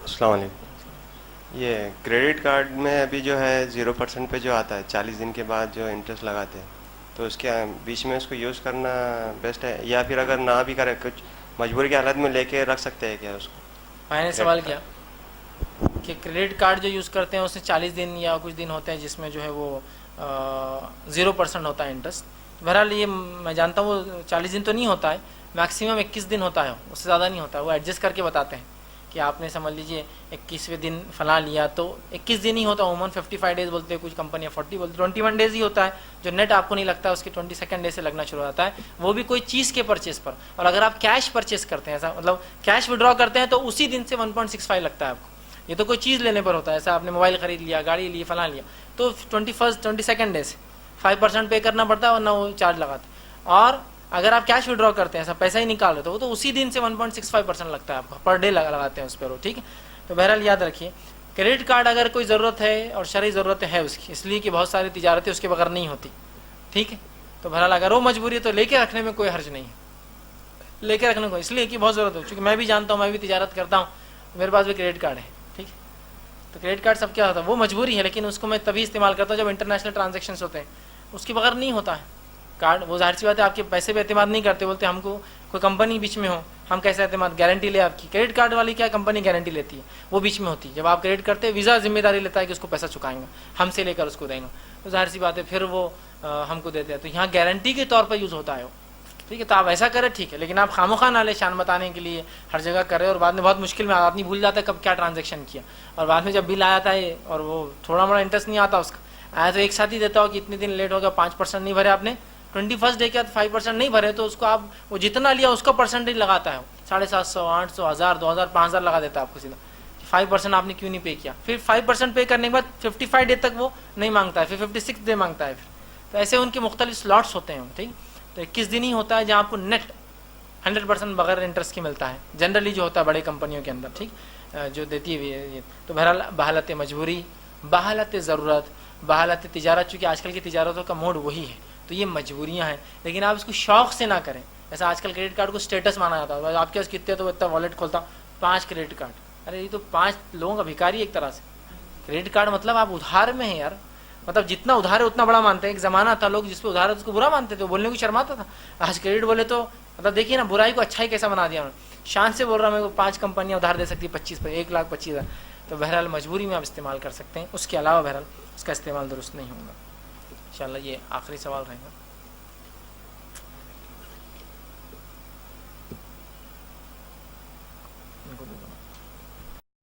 अस्सलाम वालेकुम। ये क्रेडिट कार्ड में अभी जो है 0% पे जो आता है 40 दिन के बाद जो इंटरेस्ट लगाते हैं, तो उसके बीच में उसको यूज़ करना बेस्ट है, या फिर अगर ना भी करे कुछ मजबूरी की हालत में लेके रख सकते हैं क्या उसको? मैंने क्रेडिट सवाल किया कार्ड। कि क्रेडिट कार्ड जो यूज़ करते हैं उसमें 40 दिन या कुछ दिन होते हैं जिसमें जो है वो 0% होता है इंटरेस्ट। बहरहाल ये मैं जानता हूँ वो 40 दिन तो नहीं होता है, मैक्सिमम 21 दिन होता है, उससे ज़्यादा नहीं होता है। वो एडजस्ट करके बताते हैं कि आपने समझ लीजिए 21वें दिन फला लिया तो 21 दिन ही होता है। उमूमन 55 डेज बोलते हैं, कुछ कंपनियाँ 40 बोलते हैं, 21 डेज ही होता है। जो नेट आपको नहीं लगता उसके 22nd डे से लगना शुरू होता है, वो भी कोई चीज़ के परचेज पर। और अगर आप कैश परचेज करते हैं, ऐसा मतलब कैश विड्रॉ करते हैं, तो उसी दिन से 1.65 लगता है आपको। ये तो कोई चीज़ लेने पर होता है, ऐसा आपने मोबाइल खरीद लिया, गाड़ी ली, फला लिया, तो 22nd डे से 5% पे करना पड़ता है, वरना वो चार्ज लगाते। और अगर आप कैश विड्रॉ करते हैं, ऐसा पैसा ही निकाल रहे हो, तो उसी दिन से 1.65% लगता है आपको, पर डे लगाते हैं उस पर। ठीक है, तो बहरहाल याद रखिए, क्रेडिट कार्ड अगर कोई ज़रूरत है और शरई ज़रूरत है उसकी, इसलिए कि बहुत सारी तिजारतें उसके बगैर नहीं होती। ठीक है, तो बहरहाल अगर वो मजबूरी है तो लेके रखने में कोई हर्ज नहीं है, लेके रखने को, इसलिए कि बहुत ज़रूरत है। चूँकि मैं भी जानता हूँ, मैं भी तिजारत करता हूँ, मेरे पास भी क्रेडिट कार्ड है। ठीक है, तो क्रेडिट कार्ड सब क्या होता है, वो मजबूरी है, लेकिन उसको मैं तभी इस्तेमाल करता हूँ जब इंटरनेशनल ट्रांजेक्शन होते हैं, उसके बगैर नहीं होता है कार्ड। वो जाहिर सी बात है, आपके पैसे पे एतमाद नहीं करते, बोलते हमको कोई कंपनी बीच में हो, हम कैसे एतमाद, गारंटी ले आपकी। क्रेडिट कार्ड वाली क्या कंपनी गारंटी लेती है, वो बीच में होती है। जब आप क्रेडिट करते हैं, वीज़ा जिम्मेदारी लेता है कि उसको पैसा चुकाएंगे, हमसे लेकर उसको देंगे, तो जाहिर सी बात है फिर वो हमको देते हैं। तो यहाँ गारंटी के तौर पर यूज़ होता है वो। ठीक है, तो आप ऐसा करें, ठीक है, लेकिन आप खामोखा ना ले शान बताने के लिए हर जगह करें, और बाद में बहुत मुश्किल में आदमी भूल जाता है कब क्या ट्रांजेक्शन किया, और बाद में जब बिल आ जाता है और वो थोड़ा मोड़ा इंटरेस्ट नहीं आता उसका, आया तो एक साथ ही देता हो कि इतने दिन लेट हो गया, 5% नहीं भरे आपने, 21st डे के बाद 5% नहीं भरे, तो उसको आप वो जितना लिया उसका परसेंटेज लगाता है, 750, 800, 1000, 2000, 5000 लगा देता है आपको सीधा। 5% आपने क्यों नहीं पे किया, फिर 5% पे करने के बाद 55 डे तक वो नहीं मांगता है, फिर 56 डे मांगता है। फिर तो ऐसे उनके मुख्तलिफ स्लॉट्स होते हैं। ठीक, तो 21 दिन ही होता है जहाँ आपको नेट 100% बगैर इंटरेस्ट की मिलता है, जनरली जो होता है बड़े कंपनियों के अंदर। ठीक, जो देती है ये। तो बहरहाल बहालत मजबूरी, बहालत ज़रूरत, बहालत तिजारत, चूँकि आजकल की तिजारतों का मोड वही है, तो ये मजबूरियाँ हैं, लेकिन आप इसको शौक़ से ना करें। ऐसा आजकल क्रेडिट कार्ड को स्टेटस माना जाता है, आपके पास कितने, तो इतना वॉलेट खोलता हूँ 5 क्रेडिट कार्ड। अरे ये तो 5 लोगों का भिखारी एक तरह से। क्रेडिट कार्ड मतलब आप उधार में हैं यार, मतलब जितना उधार है उतना बड़ा मानते हैं। एक ज़माना था लोग जिसपे उधार है उसको बुरा मानते थे, बोलने को शर्माता था। आज क्रेडिट बोले तो मतलब देखिए ना, बुराई को अच्छा ही कैसा बना दिया उन्होंने। शान से बोल रहा मेरे को 5 कंपनियां उधार दे सकती है 25 पर, 1,25,000। तो बहरहाल मजबूरी में आप इस्तेमाल कर सकते हैं, उसके अलावा बहरहाल उसका इस्तेमाल दुरुस्त नहीं होगा। इंशाल्लाह ये आखिरी सवाल रहेगा।